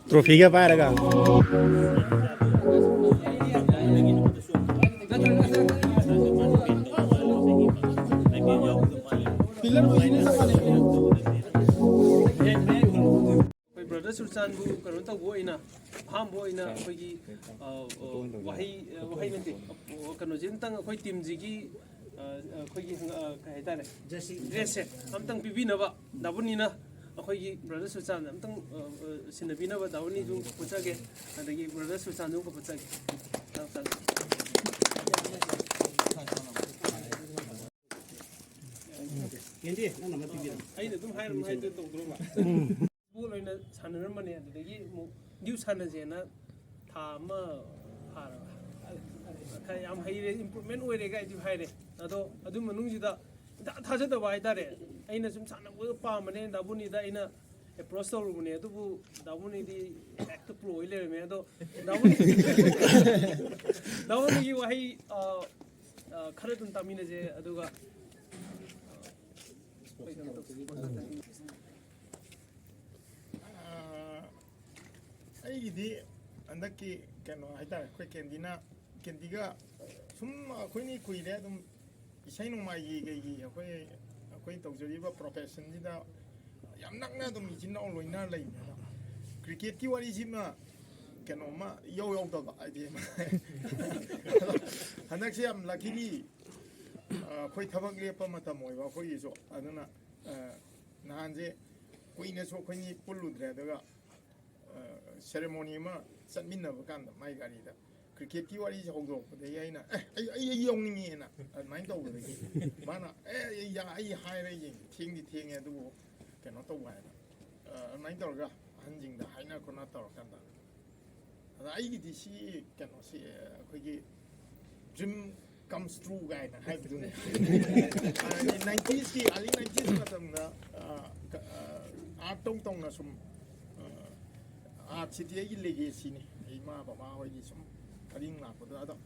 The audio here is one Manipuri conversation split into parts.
ट्रॉफी क्या पाएगा ब्रदर सुल्तानबू करो तब वो इना हम वो इना कोई वही वही नंटे कनो जिन तंग कोई टीम जिगी कोई कहे तारे ड्रेस हम तंग पिबी नवा दाबुनी ना अखोई ब्रदर सुल्तान हम तंग सिनबी नवा दाबुनी जो पुछागे अदगी ब्रदर सुल्तान जो को पुछागे केंदी ना नंबर पिबी आई ने तुम हाय तो ग्रुप बोल ओइना सानरमने अदगी न्यू सानजेना था अमा हारा खै याम हाइरे इम्प्रूवमेंट ओइरे गाइदि हाइरे अदो अदु मनुंगजिदा थाजदबा हाइतारे अइना सुम सानबो पामने दाबुनीदा अइना एप्रोच तौरुबने अदुबु दाबुनीदि एक्ट प्रो ओइ लेरमे अदो दाबुनीगी वहाई खरे तुम तामिनजे अदुगा ꯑꯩꯒꯤꯗꯤ ꯍꯟꯗꯛꯀꯤ ꯀꯩꯅꯣ ꯍꯥꯏꯇꯥꯔꯦ ꯑꯩꯈꯣꯏ ꯀꯦꯟꯗꯤꯒ ꯁꯨꯝ ꯑꯩꯈꯣꯏꯅꯤ ꯀꯨꯏꯔꯦ ꯑꯗꯨꯝ ꯏꯁꯩ ꯅꯣꯡꯃꯥꯏꯒꯤ ꯀꯩꯒꯤ ꯑꯩꯈꯣꯏ ꯇꯧꯖꯔꯤꯕ ꯄ꯭ꯔꯣꯐꯦꯁꯟꯁꯤꯗ ꯌꯥꯝ ꯅꯛꯅ ꯑꯗꯨꯝ ꯏꯆꯤꯟ ꯏꯅꯥꯎ ꯂꯣꯏꯅ ꯂꯩꯕꯅꯤꯅ ꯀ꯭ꯔꯤꯀꯦꯠꯀꯤ ꯋꯥꯔꯤꯁꯤꯃ ꯀꯩꯅꯣꯝꯃ ꯏꯌꯧ ꯌꯧꯗꯕ ꯍꯥꯏꯗꯤ ꯍꯟꯗꯛꯁꯦ ꯌꯥꯝ ꯂꯛꯀꯤꯂꯤ ꯑꯩꯈꯣꯏ ꯊꯕꯛ ꯂꯦꯞꯄ ꯃꯇꯝ ꯑꯣꯏꯕ ꯑꯩꯈꯣꯏꯒꯤꯁꯨ ꯑꯗꯨꯅ ꯅꯍꯥꯟꯁꯦ ꯀꯨꯏꯅꯁꯨ ꯑꯩꯈꯣꯏꯅꯤ ꯄꯨꯜꯂꯨꯗ꯭ꯔꯦ ꯑꯗꯨꯒ ꯁꯦꯔꯦꯃꯣꯅꯤ ꯑꯃ ꯆꯠꯃꯤꯟꯅꯕ ꯀꯥꯟꯗ ꯃꯥꯏ ꯒꯥꯔꯤꯗ ꯀ꯭ꯔꯤꯀꯦꯠꯀꯤ ꯋꯥꯔꯤꯁꯦ ꯍꯧꯗꯣꯔꯛꯄꯗꯒꯤ ꯑꯩꯅ ꯑꯩ ꯌꯧꯅꯤꯡꯉꯦꯅ ꯑꯗꯨꯃꯥꯏꯅ ꯇꯧꯕꯗꯒꯤ ꯃꯥꯅ ꯑꯩ ꯍꯥꯏꯔ ꯌꯦꯡꯒꯦ ꯊꯦꯡꯗꯤ ꯊꯦꯡꯉꯦ ꯑꯗꯨꯕꯨ ꯀꯩꯅꯣ ꯇꯧꯕ ꯍꯥꯏꯅ ꯑꯗꯨꯃꯥꯏꯅ ꯇꯧꯔꯒ ꯑꯍꯟꯁꯤꯡꯗ ꯍꯥꯏꯅ ꯈꯣꯠꯅ ꯇꯧꯔꯀꯥꯟꯗ ꯑꯗ ꯑꯩꯒꯤꯗꯤ ꯁꯤ ꯀꯩꯅꯣꯁꯤ ꯑꯩꯈꯣꯏꯒꯤ ꯗ꯭ꯔꯤꯝ comes true ꯀꯥꯏꯅ ꯍꯥꯏꯕꯗꯨꯅꯦ 90sꯀꯤ ꯑꯥꯔꯂꯤ 90s ꯃꯇꯝꯗ ꯑꯥꯔꯠ ꯇꯧꯅ ꯁꯨꯝ ꯑꯥꯔꯠꯁꯤꯗꯤ ꯑꯩꯒꯤ ꯂꯦꯒꯦꯁꯤꯅꯤ ꯏꯃꯥ ꯕꯕꯥ ꯍꯣꯏꯒꯤ ꯁꯨꯝ ꯄꯔꯤꯡ ꯂꯥꯛꯄꯗ ꯑꯗꯣ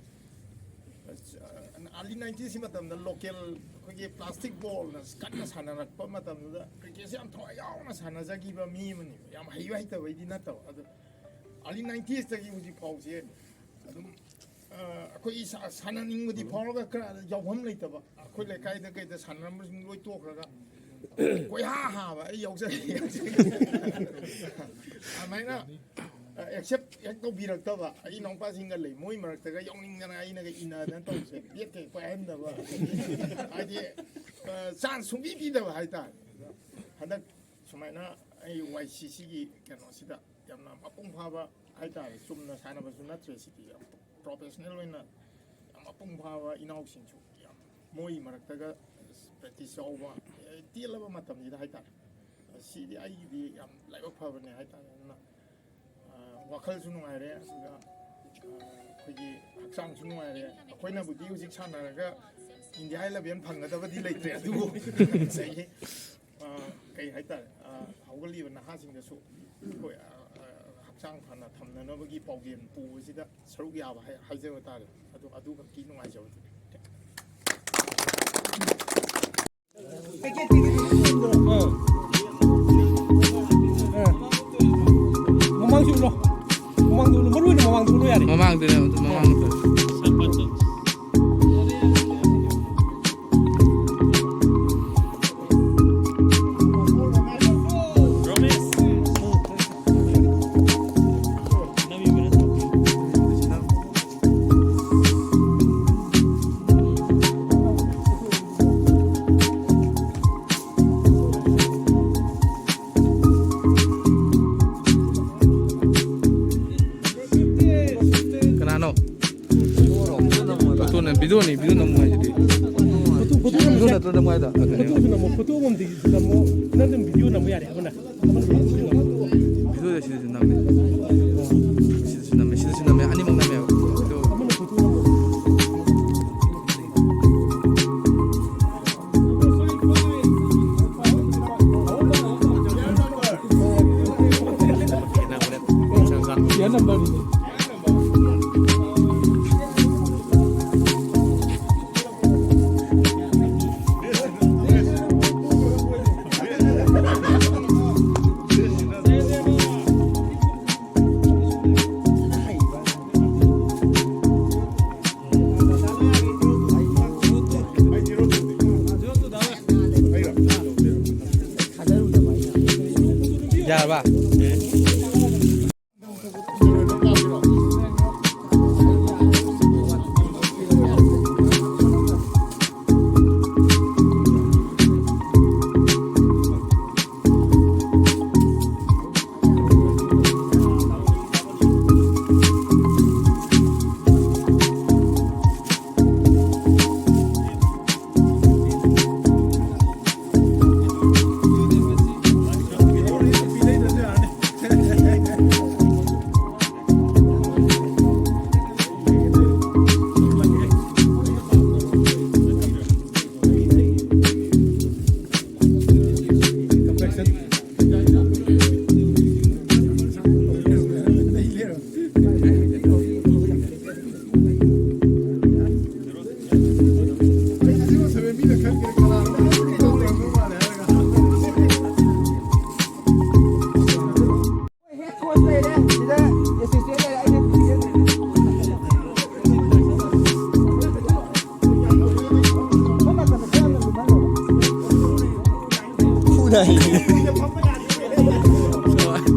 ꯑꯥꯔꯂꯤ 90sꯀꯤ ꯃꯇꯝꯗ ꯂꯣꯀꯦꯜ ꯑꯩꯈꯣꯏꯒꯤ ꯄ꯭ꯂꯥꯁꯇꯤꯛ ꯕꯣꯜꯅ ꯀꯟꯅ ꯁꯥꯟꯅꯔꯛꯄ ꯃꯇꯝꯗꯨꯗ ꯀ꯭ꯔꯤꯀꯦꯠꯁꯦ ꯌꯥꯝ ꯊꯋꯥꯏ ꯌꯥꯎꯅ ꯁꯥꯟꯅꯖꯈꯤꯕ ꯃꯤ ꯑꯃꯅꯦꯕ ꯌꯥꯝ ꯍꯩꯕ ꯍꯩꯇꯕꯩꯗꯤ ꯅꯠꯇꯕ ꯑꯗꯣ ꯑꯥꯔꯂꯤ 90sꯇꯒꯤ ꯍꯧꯖꯤꯛ ꯐꯥꯎꯁꯦ ꯑꯗꯨꯝ ꯑꯩꯈꯣꯏ ꯁꯥꯟꯅꯅꯤꯡꯕꯗꯤ ꯐꯥꯎꯔꯒ ꯈꯔ ꯌꯥꯎꯐꯝ ꯂꯩꯇꯕ ꯑꯩꯈꯣꯏ ꯂꯩꯀꯥꯏꯗ ꯀꯩꯗ ꯁꯥꯟꯅꯔꯝꯕꯁꯤꯡ ꯂꯣꯏ ꯇꯣꯛꯈ꯭ꯔꯒ ꯀꯣꯏꯍꯥ ꯍꯥꯕ ꯑꯩ ꯌꯥꯎꯖꯒꯦ ꯑꯗꯨꯃꯥꯏꯅ ꯑꯦꯛꯁꯦꯞ ꯍꯦꯛ ꯇꯧꯕꯤꯔꯛꯇꯕ ꯑꯩ ꯏꯅꯥꯎꯄꯥꯁꯤꯡꯒ ꯂꯩ ꯃꯣꯏ ꯃꯔꯛꯇꯒ ꯌꯥꯎꯅꯤꯡꯗꯅ ꯑꯩꯅꯒ ꯏꯟꯅꯗꯅ ꯇꯧꯁꯦ ꯌꯦꯠꯀꯩ ꯄꯥꯏꯍꯟꯗꯕ ꯍꯥꯏꯗꯤ ꯆꯥꯟꯁ ꯁꯨꯡꯄꯤ ꯄꯤꯗꯕ ꯍꯥꯏꯇꯥꯔꯦ ꯍꯟꯗꯛ ꯁꯨꯃꯥꯏꯅ ꯑꯩ YCCꯒꯤ ꯀꯩꯅꯣꯁꯤꯗ ꯌꯥꯝꯅ ꯃꯄꯨꯡ ꯐꯥꯕ ꯍꯥꯏꯇꯥꯔꯦ ꯆꯨꯝꯅ ꯁꯥꯟꯅꯕꯁꯨ ꯅꯠꯇ꯭ꯔꯦ ꯁꯤꯗꯤ ꯌꯥꯝ ꯄ꯭ꯔꯣꯐꯦꯁꯅꯦꯜ ꯑꯣꯏꯅ ꯌꯥꯝ ꯃꯄꯨꯡ ꯐꯥꯕ ꯏꯅꯥꯎꯁꯤꯡꯁꯨ ꯌꯥꯝ ꯃꯣꯏ ꯃꯔꯛꯇꯒ ꯄ꯭ꯔꯦꯛꯇꯤꯁ ꯌꯥꯎꯕ ꯇꯦꯜꯂꯕ ꯃꯇꯝꯁꯤꯗ ꯍꯥꯏꯇꯥꯔꯦ ꯁꯤꯗꯤ ꯑꯩꯒꯤꯗꯤ ꯌꯥꯝ ꯂꯥꯏꯕꯛ ꯐꯕꯅꯦ ꯍꯥꯏꯇꯥꯔꯦ ꯑꯗꯨꯅ ꯋꯥꯈꯜꯁꯨ ꯅꯨꯡꯉꯥꯏꯔꯦ ꯑꯗꯨꯒ ꯑꯩꯈꯣꯏꯒꯤ ꯍꯛꯆꯥꯡꯁꯨ ꯅꯨꯡꯉꯥꯏꯔꯦ ꯑꯩꯈꯣꯏꯅꯕꯨꯗꯤ ꯍꯧꯖꯤꯛ ꯁꯥꯟꯅꯔꯒ ꯏꯟꯗꯤꯌꯥ ꯏꯂꯦꯚꯦꯟ ꯐꯪꯒꯗꯕꯗꯤ ꯂꯩꯇ꯭ꯔꯦ ꯑꯗꯨꯕꯨ ꯉꯁꯥꯏꯒꯤ ꯀꯩ ꯍꯥꯏꯇꯥꯔꯦ ꯍꯧꯒꯠꯂꯤꯕ ꯅꯍꯥꯁꯤꯡꯗꯁꯨ ꯑꯩꯈꯣꯏ ꯍꯛꯆꯥꯡ ꯐꯅ ꯊꯝꯅꯅꯕꯒꯤ ꯄꯥꯎꯖꯦꯜ ꯄꯨꯕꯁꯤꯗ ꯁꯔꯨꯛ ꯌꯥꯕ ꯍꯥꯏꯖꯕ ꯇꯥꯔꯦ ꯑꯗꯨ ꯈꯛꯀꯤ ꯅꯨꯡꯉꯥꯏꯖꯕꯗꯨꯅꯤ ꯃꯃꯥꯡꯁꯨ ꯎꯠꯂꯣ ꯃꯃꯥꯡꯗ ꯎꯠꯂꯣ ꯃꯔꯨ ꯑꯣꯏꯅ ꯃꯃꯥꯡꯗ ꯎꯠꯂꯣ ꯌꯥꯔꯦ ꯃꯃꯥꯡꯗ 비디오니 비디오 너무 많이 돼. 포토 나도 많이 다. 포토는 뭐 포토 보면 되지. 뭐 나는 비디오 너무 야래. 하나. 비디오에 시드 준다며. 시드 준다며 아니 먹나며. 봐.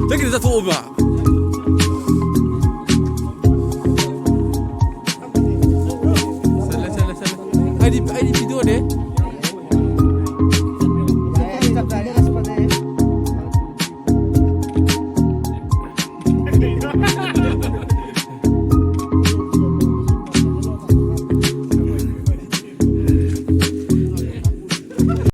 저기 다 도움 봐. 살래. 아이디 비디오 돼.